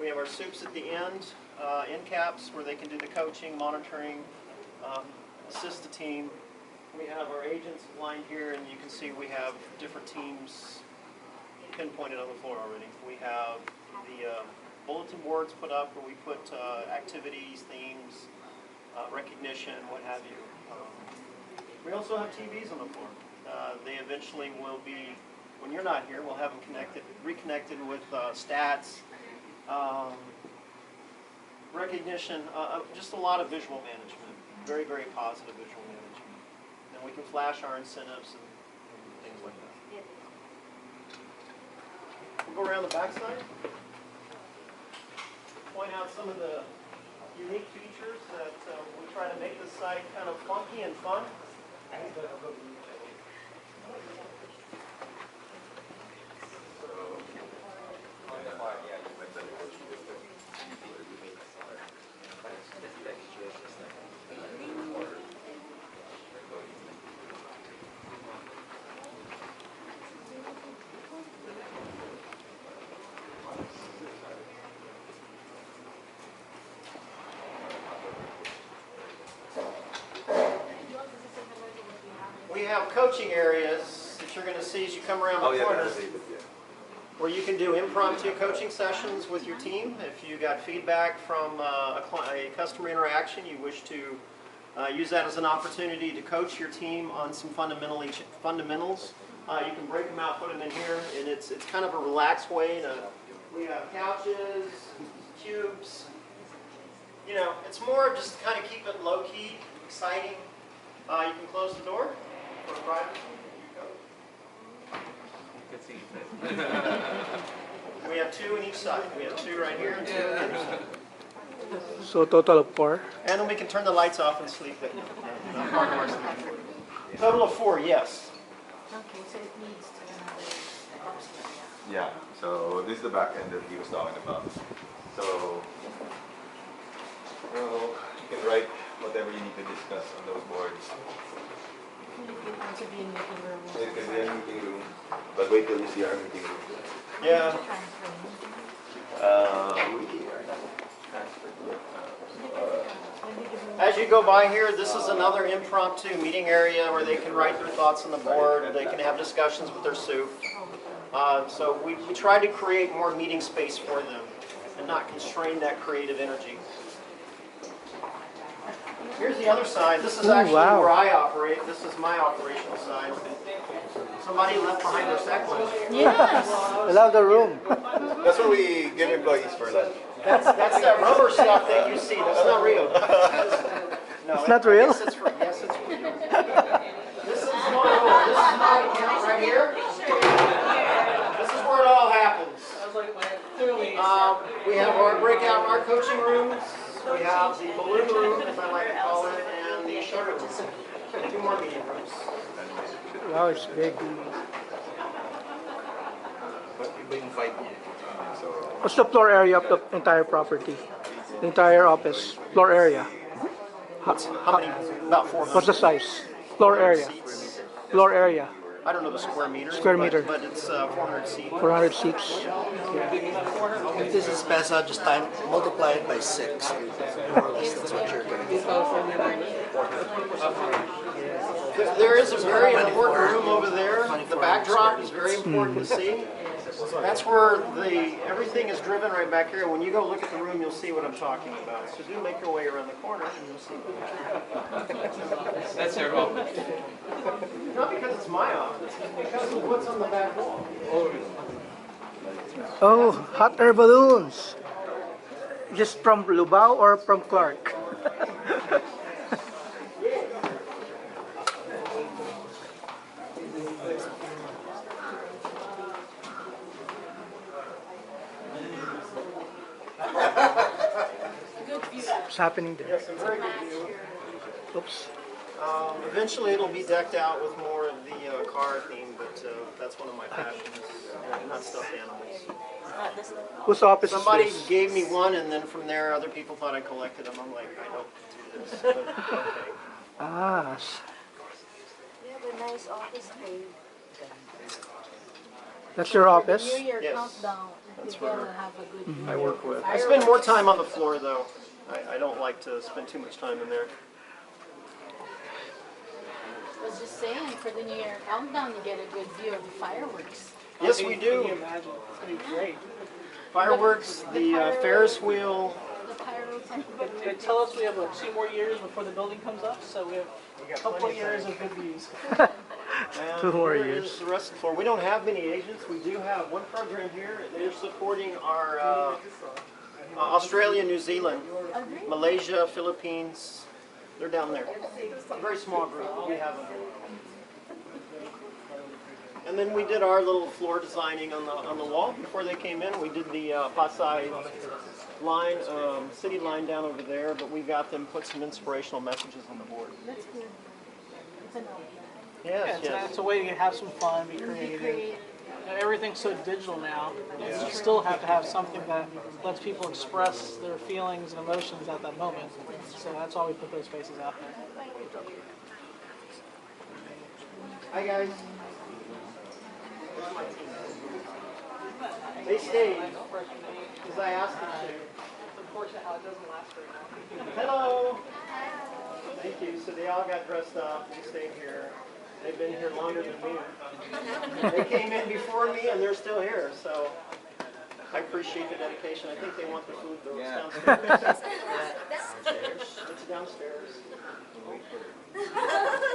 We have our soups at the end, end caps, where they can do the coaching, monitoring, assist the team. We have our agents lined here, and you can see we have different teams pinpointed on the floor already. We have the bulletin boards put up where we put activities, themes, recognition, what have you. We also have TVs on the floor. They eventually will be, when you're not here, we'll have them reconnected with stats, recognition, just a lot of visual management. Very, very positive visual management. And we can flash our incentives and things like that. We'll go around the backside. Point out some of the unique features that we try to make this site kind of funky and fun. We have coaching areas that you're going to see as you come around the corner, where you can do impromptu coaching sessions with your team. If you got feedback from a customer interaction, you wish to use that as an opportunity to coach your team on some fundamentals. You can break them out, put them in here, and it's kind of a relaxed way to. We have couches, cubes. You know, it's more just kind of keep it low key, exciting. You can close the door. We have two in each side. We have two right here and two on the other side. So total of 4. And then we can turn the lights off and sleep at part of our sleep. Total of 4, yes. Okay, so it needs to be Yeah, so this is the back end that he was talking about. So, you can write whatever you need to discuss on those boards. It can also be a meeting room. It can be a meeting room, but wait till you see our meeting room. Yeah. As you go by here, this is another impromptu meeting area where they can write their thoughts on the board. They can have discussions with their soup. So we try to create more meeting space for them and not constrain that creative energy. Here's the other side. This is actually where I operate. This is my operational side. Somebody left behind their sack lunch. Yes. I love the room. That's what we give employees for lunch. That's that rubber stuff that you see. That's not real. No, it's not real? Yes, it's real. Yes, it's real. This is my account right here. This is where it all happens. We have our breakout, our coaching rooms. We have the balloon room, as I like to call it, and the shutter room. 2 more meeting rooms. Wow, it's big. What's the floor area of the entire property? The entire office floor area? How many? About 400. What's the size? Floor area. Seats. Floor area. I don't know the square meter. Square meter. But it's 400 seats. 400 seats. If this is peso, just multiply it by 6. More or less, that's what you're going to get. There is a very important room over there. The backdrop is very important to see. That's where everything is driven right back here. When you go look at the room, you'll see what I'm talking about. So do make your way around the corner and you'll see. That's your home. Not because it's my office, it's because of what's on the back wall. Oh, hot air balloons. Just from Lubao or from Clark? What's happening there? Yes, a very good view. Oops. Eventually it'll be decked out with more of the car theme, but that's one of my passions, not stuffed animals. Whose office Somebody is this? gave me one, and then from there other people thought I collected them. I'm like, I don't do this, but okay. Ah. You have a nice office, babe. That's your office? New Year Yes. countdown. That's You gotta where have a good view. I work with. I spend more time on the floor though. I don't like to spend too much time in there. I was just saying, for the New Year countdown, you get a good view of the fireworks. Yes, we Can do. you imagine? It's going to be great. Fireworks, the Ferris wheel. The pyrotechnics. But they tell us we have like 2 more years before the building comes up, so we have a couple of years of good views. And 2 more here years. is the rest of the floor. We don't have many agents. We do have one program here. They're supporting our Australia, New Zealand, Malaysia, Philippines. They're down there. A very small group. We have them. And then we did our little floor designing on the wall before they came in. We did the Pasay line, city line down over there, but we got them put some inspirational messages on the board. That's good. It's an outlet. Yes, Yeah, yes. it's a way to have some fun, be creative. Everything's so digital now. You still have to have something that lets people express their feelings and emotions at that moment. So that's why we put those faces out there. Hi guys. They stayed because I asked them to. It's unfortunate how it doesn't last very long. Hello. Thank you. So they all got dressed up. They stayed here. They've been here longer than me. They came in before me and they're still here. So I appreciate the dedication. I think they want the food though. It's downstairs. It's downstairs.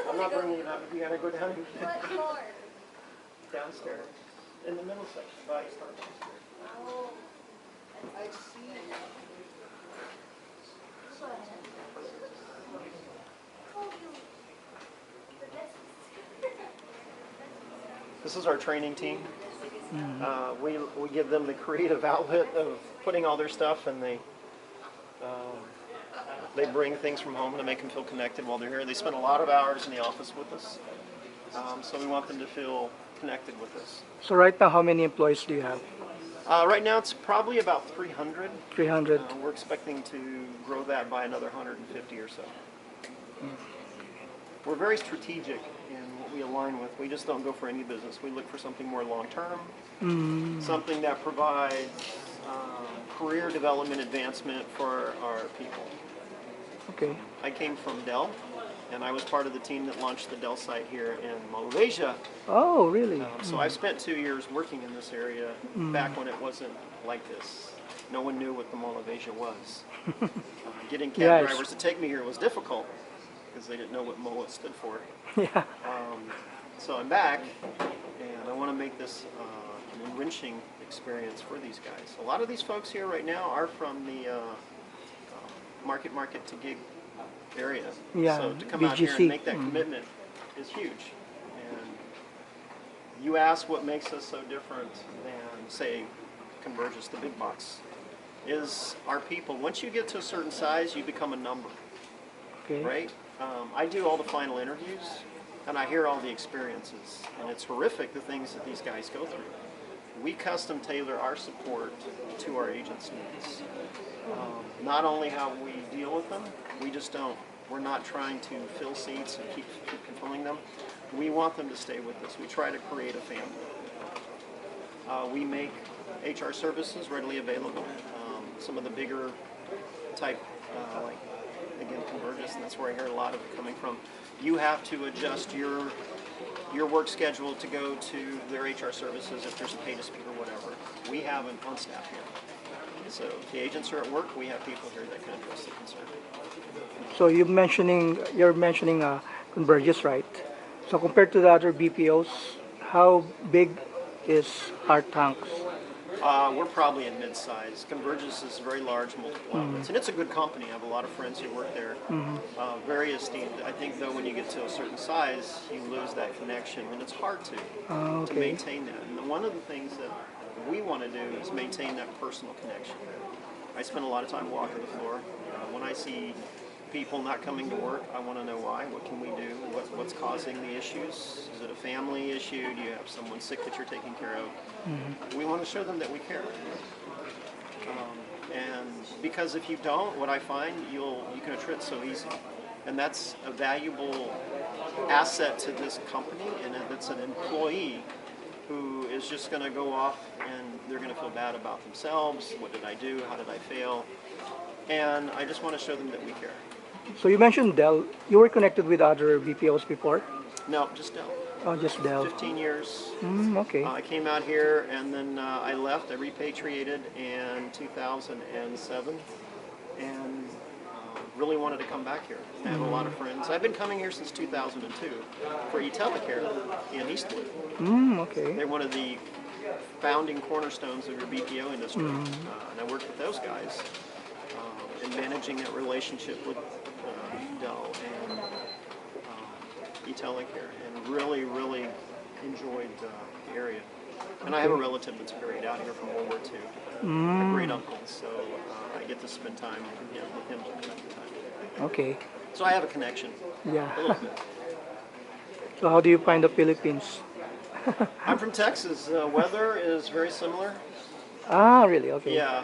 I'm not bringing it up. You gotta go down and get it. Downstairs. In the middle section. By Starbucks. This is our training team. We give them the creative outlet of putting all their stuff, and they bring things from home to make them feel connected while they're here. They spend a lot of hours in the office with us, so we want them to feel connected with us. So right now, how many employees do you have? Right now it's probably about 300. 300. We're expecting to grow that by another 150 or so. We're very strategic in what we align with. We just don't go for any business. We look for something more long-term, something that provides career development advancement for our people. Okay. I came from Dell, and I was part of the team that launched the Dell site here in Malaysia. Oh, really? So I've spent 2 years working in this area back when it wasn't like this. No one knew what the Mall of Asia was. Getting cab Yes. drivers to take me here was difficult because they didn't know what MOA stood for. Yeah. So I'm back, and I want to make this an enriching experience for these guys. A lot of these folks here right now are from the market to gig area. Yeah, So to come out here BGC. and make that commitment is huge. And you ask what makes us so different than, say, Convergence, the big box, is our people. Once you get to a certain size, you become a number, Okay. right? I do all the final interviews, and I hear all the experiences, and it's horrific the things that these guys go through. We custom tailor our support to our agents' needs. Not only how we deal with them, we're not trying to fill seats and keep filling them. We want them to stay with us. We try to create a family. We make HR services readily available. Some of the bigger type, like, again, Convergence, and that's where I hear a lot of it coming from. You have to adjust your work schedule to go to their HR services if there's a pay dispute or whatever. We have an on staff here. So if the agents are at work, we have people here that can address the concern. So you're mentioning Convergence, right? So compared to the other BPOs, how big is Harte Tanks? We're probably in mid-size. Convergence is very large, multiple outlets, and it's a good company. I have a lot of friends who work there. Very esteemed. I think though when you get to a certain size, you lose that connection, and it's hard to maintain that. And one of the things that we want to do is maintain that personal connection. I spend a lot of time walking the floor. When I see people not coming to work, I want to know why. What can we do? What's causing the issues? Is it a family issue? Do you have someone sick that you're taking care of? We want to show them that we care. And because if you don't, what I find, you can attrit so easy. And that's a valuable asset to this company, and it's an employee who is just going to go off and they're going to feel bad about themselves. What did I do? How did I fail? And I just want to show them that we care. So you mentioned Dell. You were connected with other BPOs before? No, just Dell. Oh, just Dell. 15 years. Okay. I came out here and then I left. I repatriated in 2007 and really wanted to come back here. I have a lot of friends. I've been coming here since 2002 for eTelecare in Eastwood. Okay. They're one of the founding cornerstones of your BPO industry. And I worked with those guys in managing that relationship with Dell and eTelecare, and really, really enjoyed the area. And I have a relative that's buried out here from World War II, a great uncle, so I get to spend time with him from time to time. Okay. So I have a connection. Yeah. A little bit. So how do you find the Philippines? I'm from Texas. Weather is very similar. Ah, really? Okay. Yeah,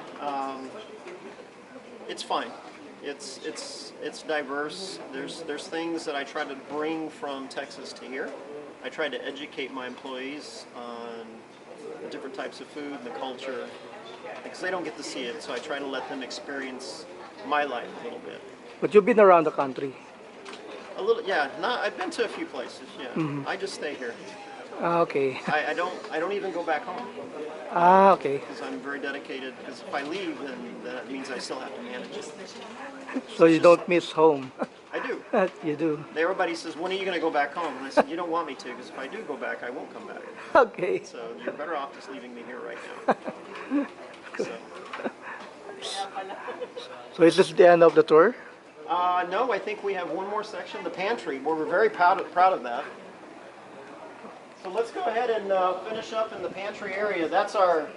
it's fine. It's diverse. There's things that I try to bring from Texas to here. I try to educate my employees on the different types of food and the culture, because they don't get to see it. So I try to let them experience my life a little bit. But you've been around the country. A little, yeah. I've been to a few places. Yeah, I just stay here. Ah, okay. I don't even go back home. Ah, okay. Because I'm very dedicated. Because if I leave, then that means I still have to manage it. So you don't miss home. I do. You do. Everybody says, when are you going to go back home? And I said, you don't want me to, because if I do go back, I won't come back. Okay. So you're better off just leaving me here right now. So is this the end of the tour? No, I think we have one more section, the pantry, where we're very proud of that. So let's go ahead and finish up in the pantry area. That's our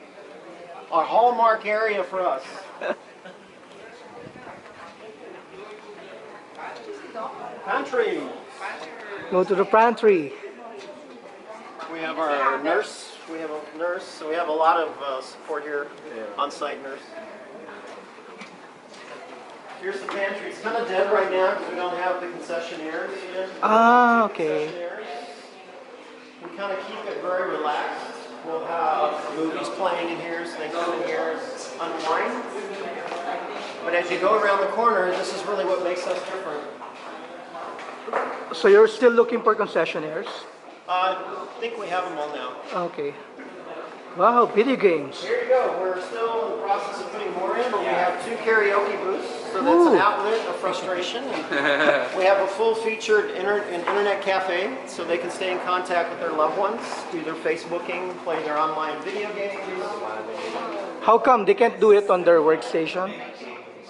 hallmark area for us. Pantry. Go to the pantry. We have our nurse. We have a nurse. So we have a lot of support here, on-site nurse. Here's the pantry. It's kind of dead right now because we don't have the concessionaires in. Ah, okay. We kind of keep it very relaxed. We'll have movies playing in here, so they come in here and unwind. But as you go around the corner, this is really what makes us different. So you're still looking for concessionaires? I think we have them all now. Okay. Wow, video games. Here you go. We're still in the process of putting more in, but we have 2 karaoke booths, so that's an outlet of frustration. And we have a full-featured internet cafe, so they can stay in contact with their loved ones, do their Facebooking, play their online video games. How come they can't do it on their workstation?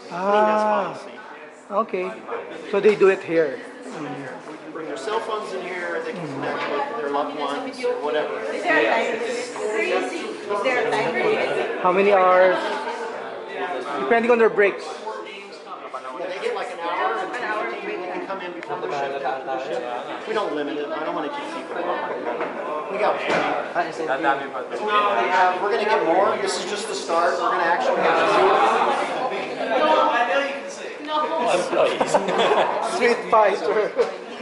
That's policy. Okay. So they do it here. Bring their cell phones in here, they can connect with their loved ones, or whatever. Is there a time? Is there a time? How many hours? Depending on their breaks. Yeah, they get like an hour, and they can come in before their shift, after their shift. We don't limit it. I don't want to keep people on. We got plenty. No, we're going to get more. This is just the start. We're going to actually have Street fighter.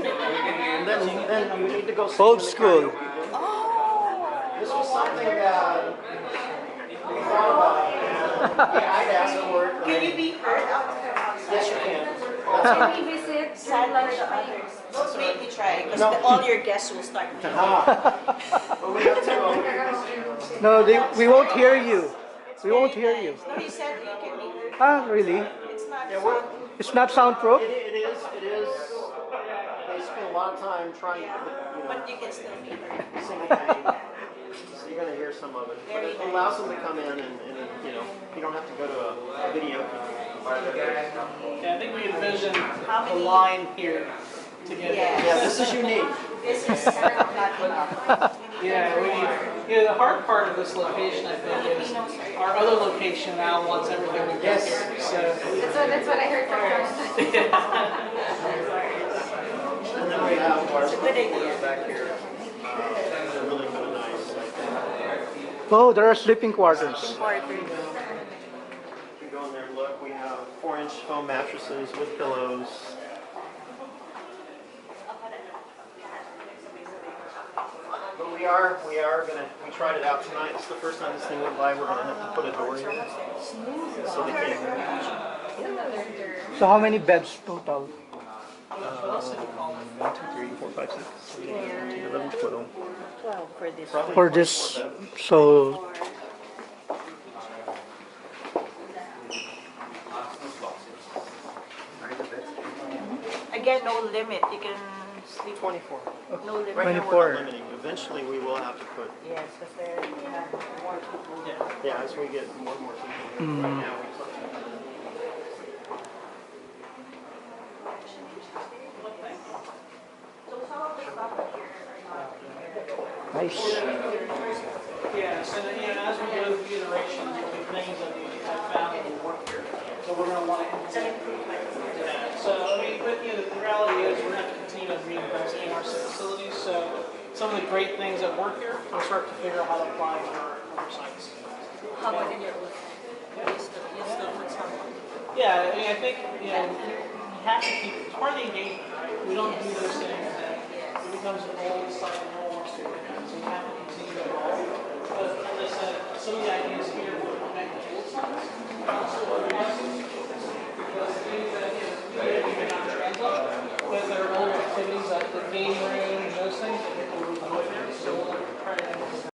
and then we need to go see Old in the school. karaoke. This was something that we thought about. I'd asked for it. Can you be heard outside? Yes, you can. Can we visit Silence the others. Don't make me try, because all your guests will start. But we have to. No, we won't hear you. We won't hear you. No, he said you can be heard. Ah, really? It's not. Yeah, It's not soundproof? it is. They spend a lot of time trying to, But you can still be heard. sing the game. So you're going to hear some of it. But it allows them to come in and you don't have to go to a video. Yeah, I think we envision a line here to get Yeah, this is unique. This is not enough. Yeah, the hard part of this location, I think, is our other location now wants everything we get here. So That's what I heard from her. And then we have our It's a good idea. back here. They're really kind of nice. Oh, there are sleeping quarters. If you go in there and look, we have 4-inch foam mattresses with pillows. But we we tried it out tonight. It's the first time this thing went by. We're gonna have to put a door in it. So they can't hear it. So how many beds total? 1, 2, 3, 4, 5, 6, 7, 8, 9, 10, 11, 12. 12 for this. Probably For this, so Again, no limit. You can sleep 24. no limit. Right now 24. we're not limiting. Eventually we will have to put, Yes, because there have more people. yeah, as we get more and more people here. Right now we put. nice. Yes, and as we go through iterations, there'll be things that we have found that will work here. So we're going to want to implement. Yeah. So, I mean, but the reality is we're going to have to continue to reinvest in our facilities. So some of the great things that work here, we'll start to figure out how to apply to our other sites. How about in your own? You still put some. Yeah, I mean, I think, you have to keep, it's part of the engagement, right? We don't do those things that it becomes an old site and no one wants to work on. So we have to continue to evolve. But as I said, some of the ideas here will connect to old sites. Also, because things that, you may not translate, but there are old activities like the game room and those things that people will do there. So we'll try to